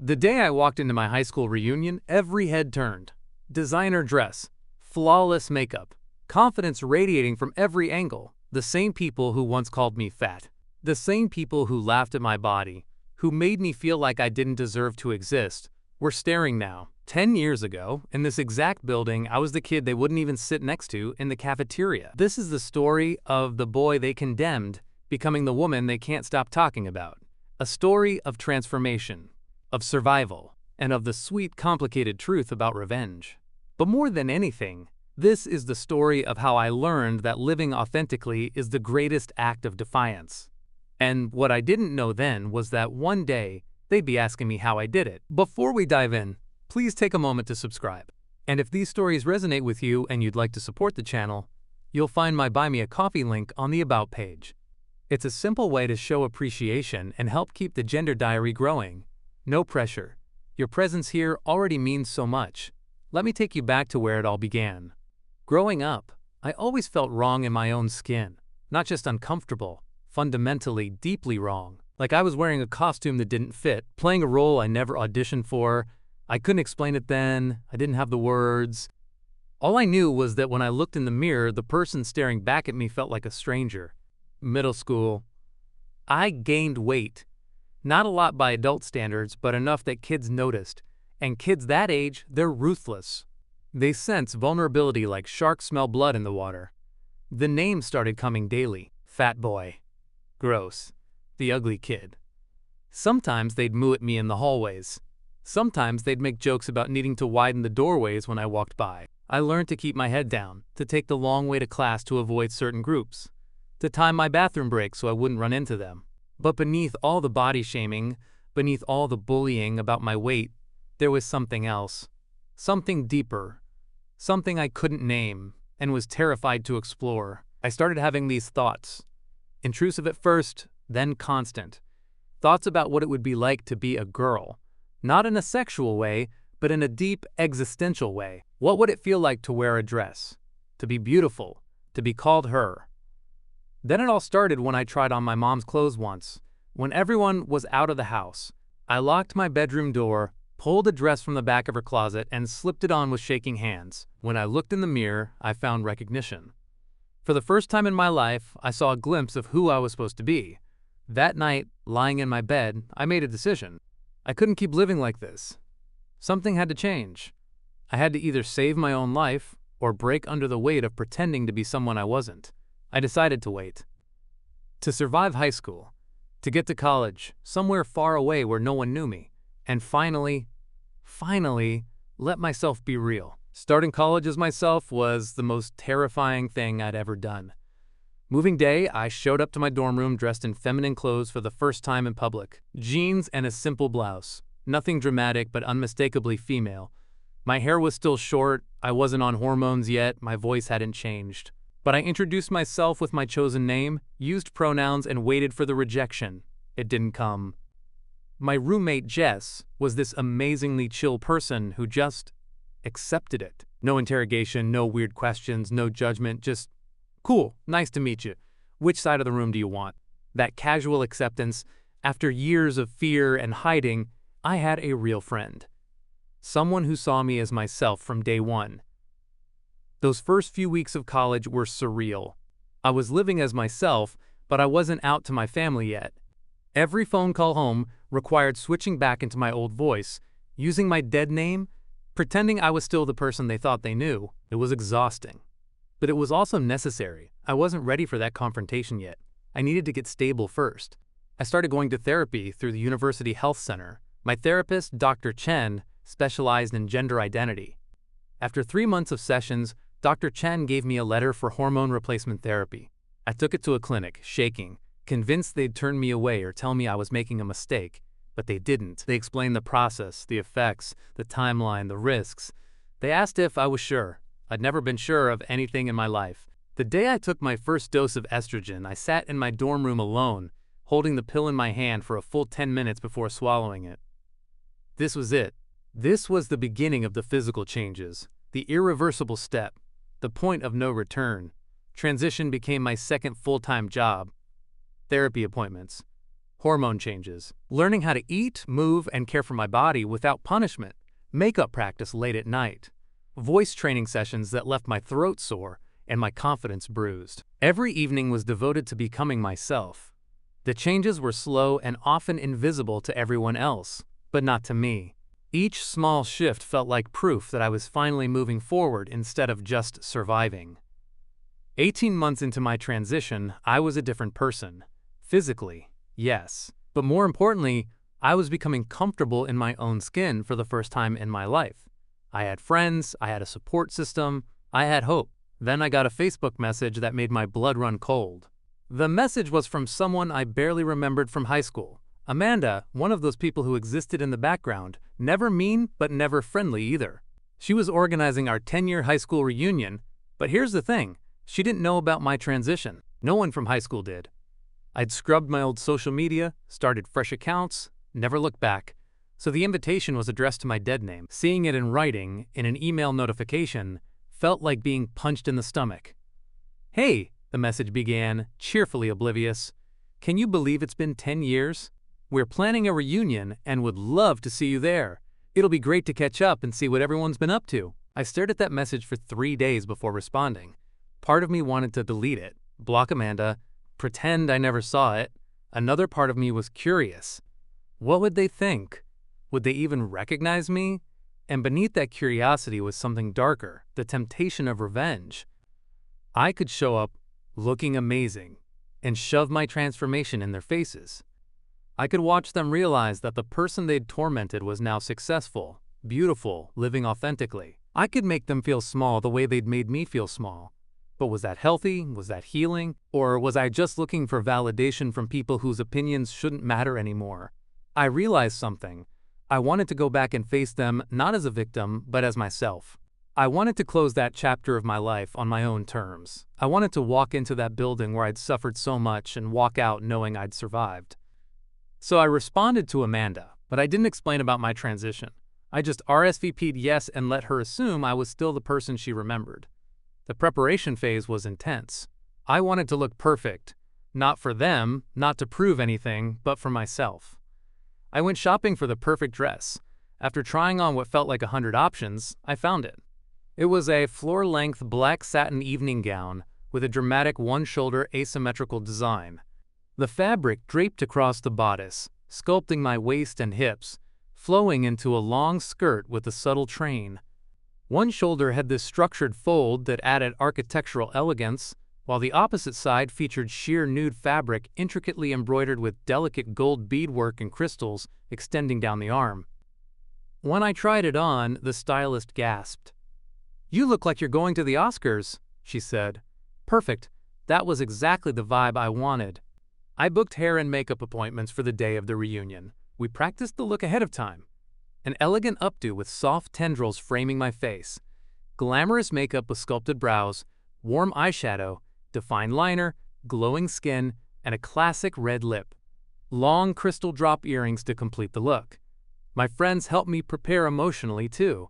The day I walked into my high school reunion, every head turned. Designer dress, flawless makeup, confidence radiating from every angle. The same people who once called me fat. The same people who laughed at my body, who made me feel like I didn't deserve to exist, were staring now. 10 years ago, in this exact building, I was the kid they wouldn't even sit next to in the cafeteria. This is the story of the boy they condemned becoming the woman they can't stop talking about. A story of transformation, of survival, and of the sweet, complicated truth about revenge. But more than anything, this is the story of how I learned that living authentically is the greatest act of defiance. And what I didn't know then was that one day, they'd be asking me how I did it. Before we dive in, please take a moment to subscribe. And if these stories resonate with you and you'd like to support the channel, you'll find my Buy Me a Coffee link on the About page. It's a simple way to show appreciation and help keep the Gender Diary growing. No pressure. Your presence here already means so much. Let me take you back to where it all began. Growing up, I always felt wrong in my own skin. Not just uncomfortable, fundamentally, deeply wrong. Like I was wearing a costume that didn't fit, playing a role I never auditioned for. I couldn't explain it then, I didn't have the words. All I knew was that when I looked in the mirror, the person staring back at me felt like a stranger. Middle school. I gained weight. Not a lot by adult standards, but enough that kids noticed. And kids that age, they're ruthless. They sense vulnerability like sharks smell blood in the water. The names started coming daily. Fat boy. Gross. The ugly kid. Sometimes they'd moo at me in the hallways. Sometimes they'd make jokes about needing to widen the doorways when I walked by. I learned to keep my head down, to take the long way to class to avoid certain groups, to time my bathroom breaks so I wouldn't run into them. But beneath all the body shaming, beneath all the bullying about my weight, there was something else. Something deeper. Something I couldn't name and was terrified to explore. I started having these thoughts. Intrusive at first, then constant. Thoughts about what it would be like to be a girl. Not in a sexual way, but in a deep existential way. What would it feel like to wear a dress? To be beautiful? To be called her? Then it all started when I tried on my mom's clothes once. When everyone was out of the house, I locked my bedroom door, pulled a dress from the back of her closet, and slipped it on with shaking hands. When I looked in the mirror, I found recognition. For the first time in my life, I saw a glimpse of who I was supposed to be. That night, lying in my bed, I made a decision. I couldn't keep living like this. Something had to change. I had to either save my own life or break under the weight of pretending to be someone I wasn't. I decided to wait. To survive high school. To get to college, somewhere far away where no one knew me. And finally, let myself be real. Starting college as myself was the most terrifying thing I'd ever done. Moving day, I showed up to my dorm room dressed in feminine clothes for the first time in public. Jeans and a simple blouse. Nothing dramatic, but unmistakably female. My hair was still short, I wasn't on hormones yet, my voice hadn't changed. But I introduced myself with my chosen name, used pronouns, and waited for the rejection. It didn't come. My roommate, Jess, was this amazingly chill person who just accepted it. No interrogation, no weird questions, no judgment, just, cool, nice to meet you. Which side of the room do you want? That casual acceptance, after years of fear and hiding, I had a real friend. Someone who saw me as myself from day one. Those first few weeks of college were surreal. I was living as myself, but I wasn't out to my family yet. Every phone call home required switching back into my old voice, using my dead name, pretending I was still the person they thought they knew. It was exhausting. But it was also necessary. I wasn't ready for that confrontation yet. I needed to get stable first. I started going to therapy through the University Health Center. My therapist, Dr. Chen, specialized in gender identity. After 3 months of sessions, Dr. Chen gave me a letter for hormone replacement therapy. I took it to a clinic, shaking, convinced they'd turn me away or tell me I was making a mistake. But they didn't. They explained the process, the effects, the timeline, the risks. They asked if I was sure. I'd never been sure of anything in my life. The day I took my first dose of estrogen, I sat in my dorm room alone, holding the pill in my hand for a full 10 minutes before swallowing it. This was it. This was the beginning of the physical changes, the irreversible step, the point of no return. Transition became my second full-time job. Therapy appointments, hormone changes, learning how to eat, move, and care for my body without punishment, makeup practice late at night, voice training sessions that left my throat sore and my confidence bruised. Every evening was devoted to becoming myself. The changes were slow and often invisible to everyone else, but not to me. Each small shift felt like proof that I was finally moving forward instead of just surviving. 18 months into my transition, I was a different person. Physically, yes. But more importantly, I was becoming comfortable in my own skin for the first time in my life. I had friends, I had a support system, I had hope. Then I got a Facebook message that made my blood run cold. The message was from someone I barely remembered from high school. Amanda, one of those people who existed in the background, never mean but never friendly either. She was organizing our 10-year high school reunion, but here's the thing, she didn't know about my transition. No one from high school did. I'd scrubbed my old social media, started fresh accounts, never looked back, so the invitation was addressed to my dead name. Seeing it in writing, in an email notification, felt like being punched in the stomach. "Hey," the message began, cheerfully oblivious. "Can you believe it's been 10 years? We're planning a reunion and would love to see you there. It'll be great to catch up and see what everyone's been up to." I stared at that message for 3 days before responding. Part of me wanted to delete it, block Amanda, pretend I never saw it. Another part of me was curious. What would they think? Would they even recognize me? And beneath that curiosity was something darker, the temptation of revenge. I could show up looking amazing and shove my transformation in their faces. I could watch them realize that the person they'd tormented was now successful, beautiful, living authentically. I could make them feel small the way they'd made me feel small. But was that healthy? Was that healing? Or was I just looking for validation from people whose opinions shouldn't matter anymore? I realized something. I wanted to go back and face them not as a victim, but as myself. I wanted to close that chapter of my life on my own terms. I wanted to walk into that building where I'd suffered so much and walk out knowing I'd survived. So I responded to Amanda, but I didn't explain about my transition. I just RSVP'd yes and let her assume I was still the person she remembered. The preparation phase was intense. I wanted to look perfect, not for them, not to prove anything, but for myself. I went shopping for the perfect dress. After trying on what felt like 100 options, I found it. It was a floor-length black satin evening gown with a dramatic one-shoulder asymmetrical design. The fabric draped across the bodice, sculpting my waist and hips, flowing into a long skirt with a subtle train. One shoulder had this structured fold that added architectural elegance, while the opposite side featured sheer nude fabric intricately embroidered with delicate gold beadwork and crystals extending down the arm. When I tried it on, the stylist gasped. "You look like you're going to the Oscars," she said. "Perfect. That was exactly the vibe I wanted." I booked hair and makeup appointments for the day of the reunion. We practiced the look ahead of time. An elegant updo with soft tendrils framing my face, glamorous makeup with sculpted brows, warm eyeshadow, defined liner, glowing skin, and a classic red lip. Long crystal drop earrings to complete the look. My friends helped me prepare emotionally too.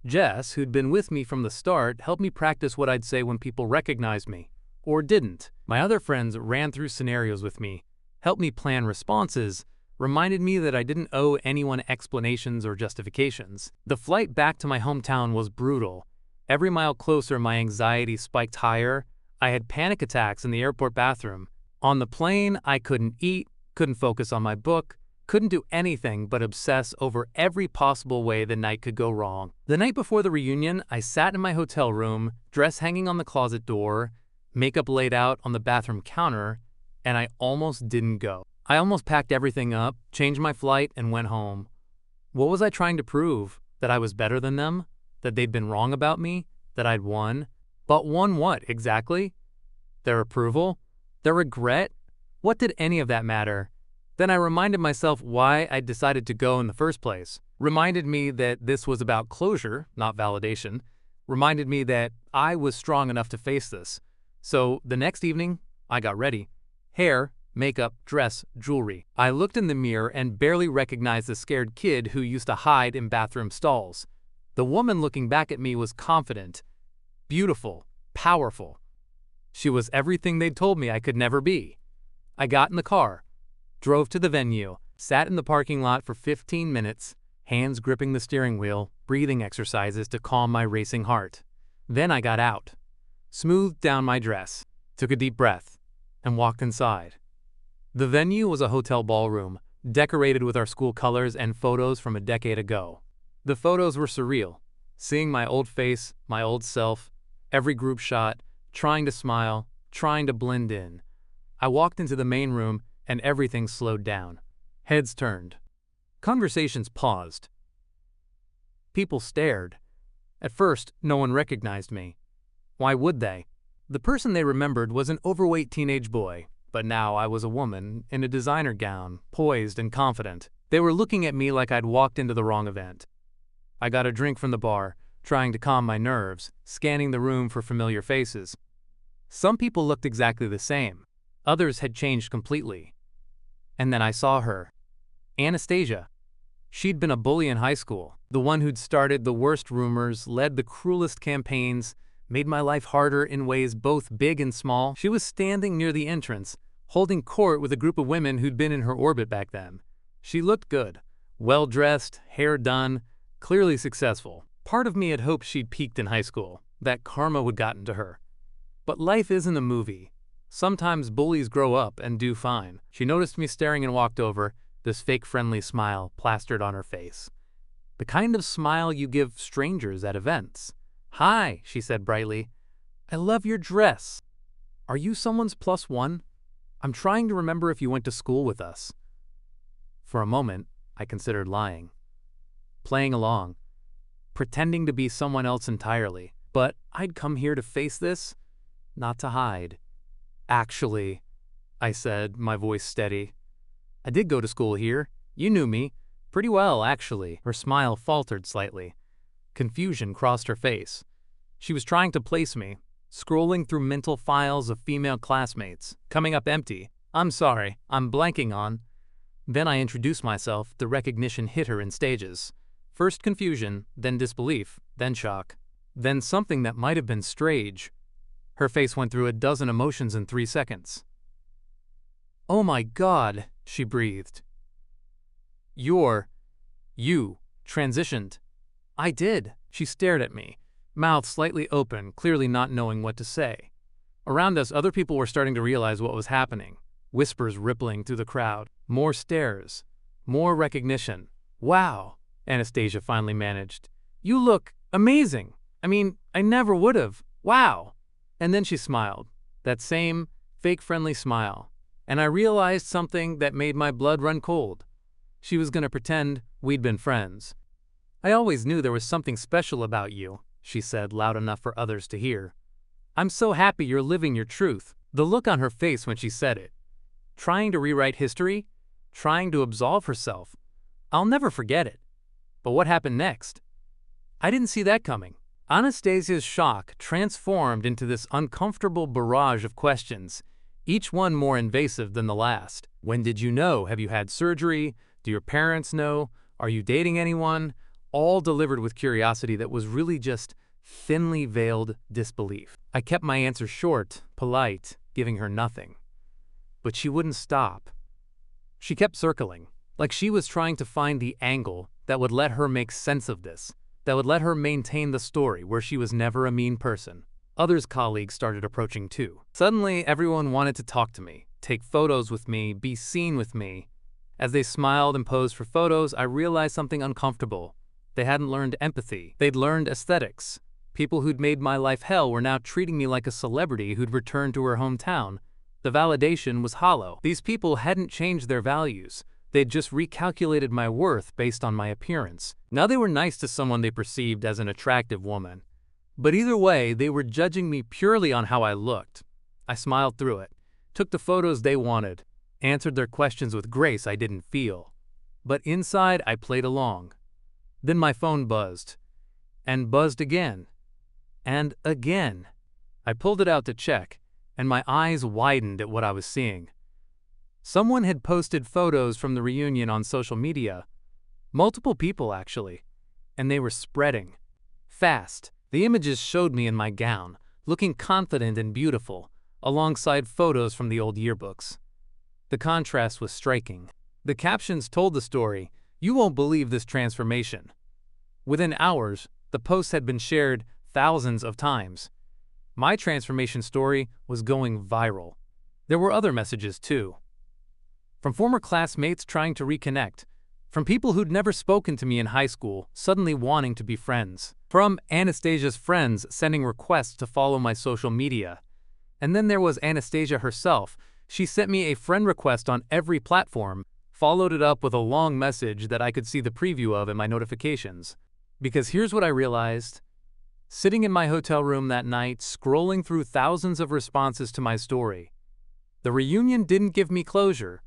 Jess, who'd been with me from the start, helped me practice what I'd say when people recognized me, or didn't. My other friends ran through scenarios with me, helped me plan responses, reminded me that I didn't owe anyone explanations or justifications. The flight back to my hometown was brutal. Every mile closer, my anxiety spiked higher. I had panic attacks in the airport bathroom. On the plane, I couldn't eat, couldn't focus on my book, couldn't do anything but obsess over every possible way the night could go wrong. The night before the reunion, I sat in my hotel room, dress hanging on the closet door, makeup laid out on the bathroom counter, and I almost didn't go. I almost packed everything up, changed my flight, and went home. What was I trying to prove? That I was better than them? That they'd been wrong about me? That I'd won? But won what, exactly? Their approval? Their regret? What did any of that matter? Then I reminded myself why I'd decided to go in the first place. Reminded me that this was about closure, not validation. Reminded me that I was strong enough to face this. So the next evening, I got ready. Hair, makeup, dress, jewelry. I looked in the mirror and barely recognized the scared kid who used to hide in bathroom stalls. The woman looking back at me was confident, beautiful, powerful. She was everything they'd told me I could never be. I got in the car, Drove to the venue, sat in the parking lot for 15 minutes, hands gripping the steering wheel, breathing exercises to calm my racing heart. Then I got out, smoothed down my dress, took a deep breath, and walked inside. The venue was a hotel ballroom, decorated with our school colors and photos from a decade ago. The photos were surreal, seeing my old face, my old self, every group shot, trying to smile, trying to blend in. I walked into the main room and everything slowed down. Heads turned. Conversations paused. People stared. At first, no one recognized me. Why would they? The person they remembered was an overweight teenage boy, but now I was a woman in a designer gown, poised and confident. They were looking at me like I'd walked into the wrong event. I got a drink from the bar, trying to calm my nerves, scanning the room for familiar faces. Some people looked exactly the same. Others had changed completely. And then I saw her. Anastasia. She'd been a bully in high school, the one who'd started the worst rumors, led the cruelest campaigns, made my life harder in ways both big and small. She was standing near the entrance, holding court with a group of women who'd been in her orbit back then. She looked good, well-dressed, hair done, clearly successful. Part of me had hoped she'd peaked in high school, that karma would gotten to her. But life isn't a movie. Sometimes bullies grow up and do fine. She noticed me staring and walked over, this fake friendly smile plastered on her face. The kind of smile you give strangers at events. "Hi," she said brightly. "I love your dress. Are you someone's plus one? I'm trying to remember if you went to school with us." For a moment, I considered lying. Playing along. Pretending to be someone else entirely. But I'd come here to face this, not to hide. "Actually," I said, my voice steady, "I did go to school here. You knew me. Pretty well, actually." Her smile faltered slightly. Confusion crossed her face. She was trying to place me, scrolling through mental files of female classmates, coming up empty. "I'm sorry, I'm blanking on." Then I introduced myself. The recognition hit her in stages. First confusion, then disbelief, then shock, then something that might have been strange. Her face went through a dozen emotions in 3 seconds. "Oh my God," she breathed. You transitioned." "I did." She stared at me, mouth slightly open, clearly not knowing what to say. Around us, other people were starting to realize what was happening. Whispers rippling through the crowd. More stares. More recognition. "Wow," Anastasia finally managed. "You look amazing. I mean, I never would have. Wow." And then she smiled. That same fake friendly smile. And I realized something that made my blood run cold. She was going to pretend we'd been friends. "I always knew there was something special about you," she said, loud enough for others to hear. "I'm so happy you're living your truth." The look on her face when she said it. Trying to rewrite history, trying to absolve herself. I'll never forget it. But what happened next? I didn't see that coming. Anastasia's shock transformed into this uncomfortable barrage of questions, each one more invasive than the last. "When did you know? Have you had surgery? Do your parents know? Are you dating anyone?" All delivered with curiosity that was really just thinly veiled disbelief. I kept my answer short, polite, giving her nothing. But she wouldn't stop. She kept circling, like she was trying to find the angle that would let her make sense of this, that would let her maintain the story where she was never a mean person. Others' colleagues started approaching too. Suddenly, everyone wanted to talk to me, take photos with me, be seen with me. As they smiled and posed for photos, I realized something uncomfortable. They hadn't learned empathy. They'd learned aesthetics. People who'd made my life hell were now treating me like a celebrity who'd returned to her hometown. The validation was hollow. These people hadn't changed their values. They'd just recalculated my worth based on my appearance. Now they were nice to someone they perceived as an attractive woman. But either way, they were judging me purely on how I looked. I smiled through it, took the photos they wanted, answered their questions with grace I didn't feel. But inside, I played along. Then my phone buzzed. And buzzed again. And again. I pulled it out to check, and my eyes widened at what I was seeing. Someone had posted photos from the reunion on social media. Multiple people, actually. And they were spreading. Fast. The images showed me in my gown, looking confident and beautiful, alongside photos from the old yearbooks. The contrast was striking. The captions told the story, "You won't believe this transformation." Within hours, the post had been shared thousands of times. My transformation story was going viral. There were other messages too. From former classmates trying to reconnect, from people who'd never spoken to me in high school suddenly wanting to be friends, from Anastasia's friends sending requests to follow my social media. And then there was Anastasia herself. She sent me a friend request on every platform, followed it up with a long message that I could see the preview of in my notifications. Because here's what I realized. Sitting in my hotel room that night, scrolling through thousands of responses to my story, the reunion didn't give me closure.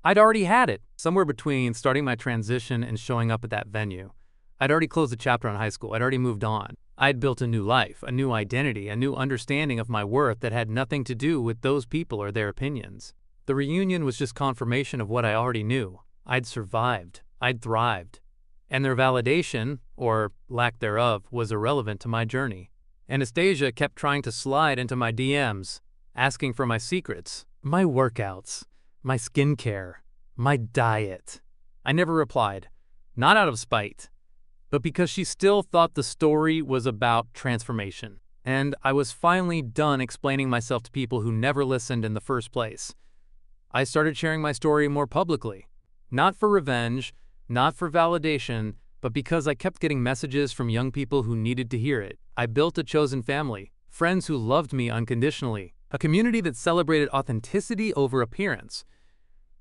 I'd already had it. Somewhere between starting my transition and showing up at that venue, I'd already closed the chapter on high school. I'd already moved on. I'd built a new life, a new identity, a new understanding of my worth that had nothing to do with those people or their opinions. The reunion was just confirmation of what I already knew. I'd survived. I'd thrived. And their validation, or lack thereof, was irrelevant to my journey. Anastasia kept trying to slide into my DMs, asking for my secrets, my workouts, my skincare, my diet. I never replied, not out of spite, but because she still thought the story was about transformation. And I was finally done explaining myself to people who never listened in the first place. I started sharing my story more publicly, not for revenge, not for validation, but because I kept getting messages from young people who needed to hear it. I built a chosen family, friends who loved me unconditionally, a community that celebrated authenticity over appearance,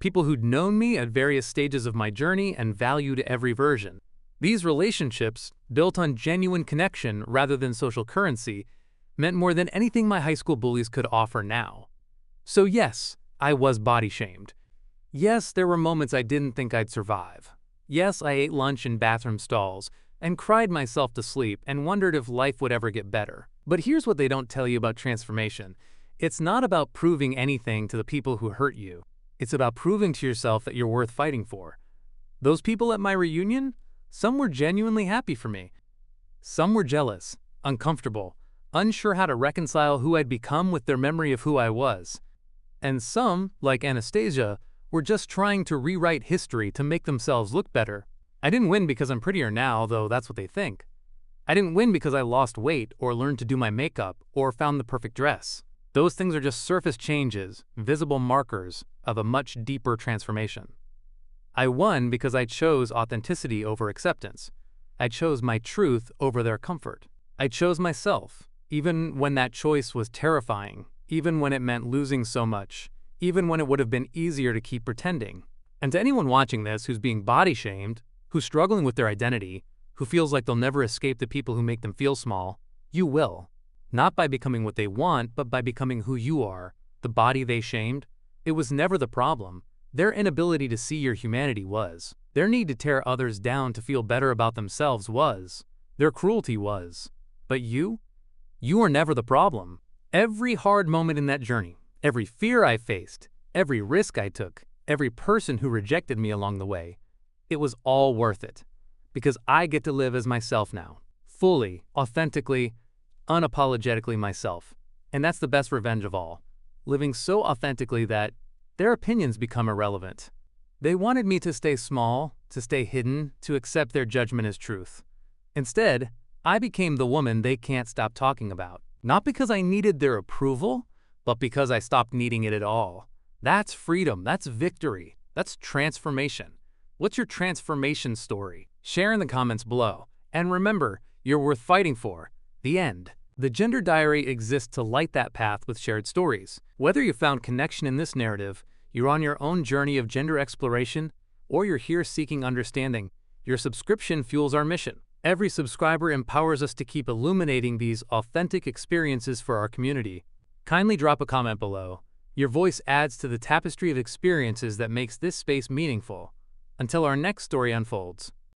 people who'd known me at various stages of my journey and valued every version. These relationships, built on genuine connection rather than social currency, meant more than anything my high school bullies could offer now. So yes, I was body shamed. Yes, there were moments I didn't think I'd survive. Yes, I ate lunch in bathroom stalls and cried myself to sleep and wondered if life would ever get better. But here's what they don't tell you about transformation. It's not about proving anything to the people who hurt you. It's about proving to yourself that you're worth fighting for. Those people at my reunion, some were genuinely happy for me. Some were jealous, uncomfortable, unsure how to reconcile who I'd become with their memory of who I was. And some, like Anastasia, were just trying to rewrite history to make themselves look better. I didn't win because I'm prettier now, though that's what they think. I didn't win because I lost weight or learned to do my makeup or found the perfect dress. Those things are just surface changes, visible markers of a much deeper transformation. I won because I chose authenticity over acceptance. I chose my truth over their comfort. I chose myself, even when that choice was terrifying, even when it meant losing so much, even when it would have been easier to keep pretending. And to anyone watching this who's being body shamed, who's struggling with their identity, who feels like they'll never escape the people who make them feel small, you will. Not by becoming what they want, but by becoming who you are, the body they shamed. It was never the problem. Their inability to see your humanity was. Their need to tear others down to feel better about themselves was. Their cruelty was. But you are never the problem. Every hard moment in that journey, every fear I faced, every risk I took, every person who rejected me along the way, it was all worth it. Because I get to live as myself now, fully, authentically, unapologetically myself. And that's the best revenge of all. Living so authentically that their opinions become irrelevant. They wanted me to stay small, to stay hidden, to accept their judgment as truth. Instead, I became the woman they can't stop talking about. Not because I needed their approval, but because I stopped needing it at all. That's freedom, that's victory, that's transformation. What's your transformation story? Share in the comments below. And remember, you're worth fighting for. The end. The Gender Diary exists to light that path with shared stories. Whether you found connection in this narrative, you're on your own journey of gender exploration, or you're here seeking understanding, your subscription fuels our mission. Every subscriber empowers us to keep illuminating these authentic experiences for our community. Kindly drop a comment below. Your voice adds to the tapestry of experiences that makes this space meaningful. Until our next story unfolds.